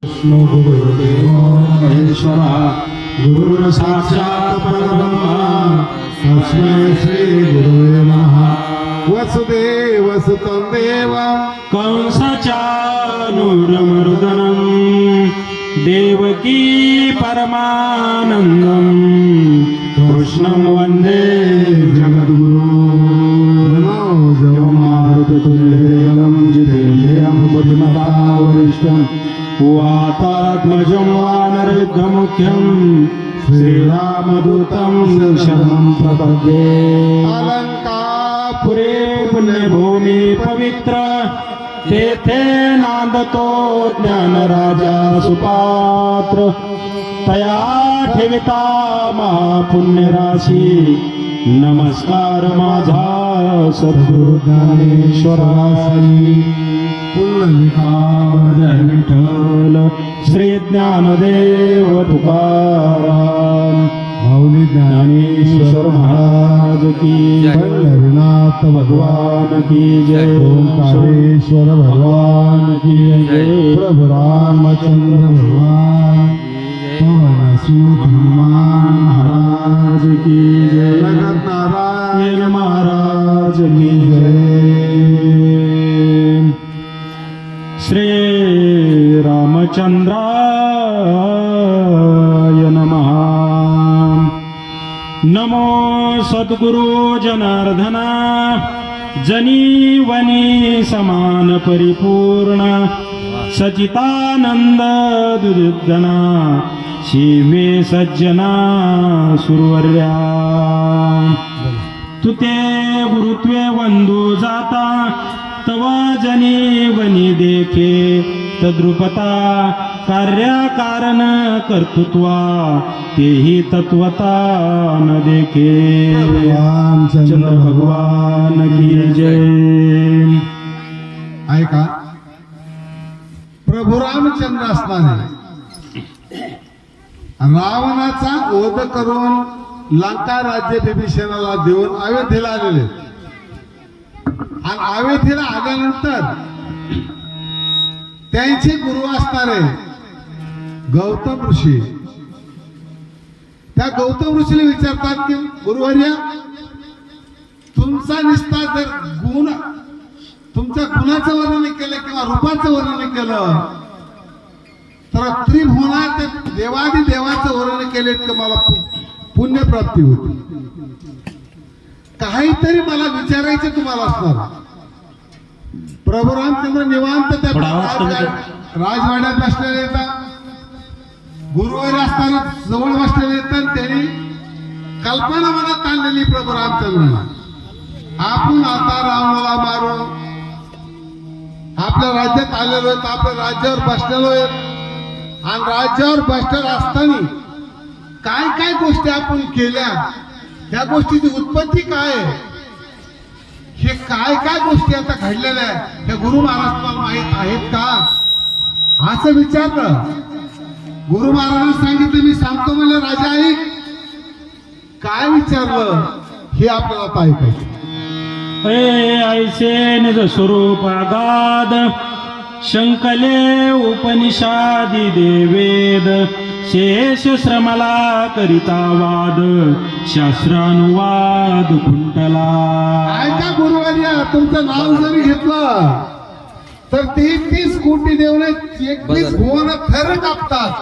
विष्णु गुरुदेव महेश्वरा गुरुर् साक्षात् परब्रह्म तस्मै श्री गुरुवे नमः। वसुदेव सुतं देवं कंसचानूरमर्दनं देवकी परमानन्दं कृष्णं वन्दे जगद्गुरुं। जयमारुततुल्यं जितेन्द्रियं बुद्धिमतां वरिष्ठं वातात्मजं वानरयुद्धमुख्यं श्रीरामदूतं शरणं प्रपद्ये। अलंकापुरे पुण्यभूमी पवित्र तेथे नांदतो ज्ञानराजा सुपात्र तया ठेविता महापुण्यराशी नमस्कार माझा सद्गुरु ज्ञानेश्वरासी। पुंडलिकावरद विठ्ठल श्री ज्ञानदेव तुकाराम माऊली ज्ञानेश्वर महाराज की जय। पंढरीनाथ भगवान की जय। ओंकारेश्वर भगवान की जय। प्रभु रामचंद्र भगवान पवनसुत हनुमान महाराज की जय। जगत नारायण महाराज की जय। श्री रामचंद्राय नमः। नमो सद्गुरु जनार्दना जनीवनी समान परिपूर्ण सचितानंद दुर्दना शिवे सज्जना सुरवर्या। तुते गुरुत्वे वंदू जाता तव जनीवनी देखे तद्रुपता कार्यकारण कर्तृत्वा तेही तत्वता न देखे। रामचंद्र भगवान की जय। ऐका प्रभू रामचंद्र असताना रावणाचा वध करून लंका राज्य बिभीषणाला देऊन अयोध्येला आलेले आणि अयोध्येला आल्यानंतर त्यांचे गुरु असणारे गौतम ऋषी त्या गौतम ऋषीला विचारतात की गुरुवर्या तुमचा निस्ता जर गुण तुमच्या गुणाचं वर्णन केलं किंवा रूपाचं वर्णन केलं तर त्रिभुवनात देवादी देवाचं वर्णन केले तर मला पुण्यप्राप्ती होती। काहीतरी मला विचारायचं तुम्हाला असणार। प्रभू रामचंद्र निवांत त्या राजवाड्यात बसलेले येतात गुरुवर असताना जवळ बसलेले येतात। त्यांनी कल्पना मनात आणलेली प्रभू रामचंद्रांना आपण आता रावणाला मारून आपल्या राज्यात आलेलो आहेत आपल्या राज्यावर बसलेलो आहेत आणि राज्यावर बसलेला असताना काय काय गोष्टी आपण केल्या त्या गोष्टीची उत्पत्ती काय आहे हे काय काय गोष्टी आता घडलेल्या आहेत त्या गुरु महाराज तुम्हाला माहित आहेत का असं विचारलं। गुरु महाराजांनी सांगितलं मी सांगतो म्हणलं राजा ऐक काय विचारलं हे आपल्याला आता ऐकायचं। ऐसे निज स्वरूप अगाध शंकले उपनिषादी देवेद शेष श्रमला करिता वाद शास्त्रानुवाद कुंटला। ऐका गुरुवर्या तुमचं नाव जरी घेतलं तर 33 कोटी देवने 31 भुवन थर कापतात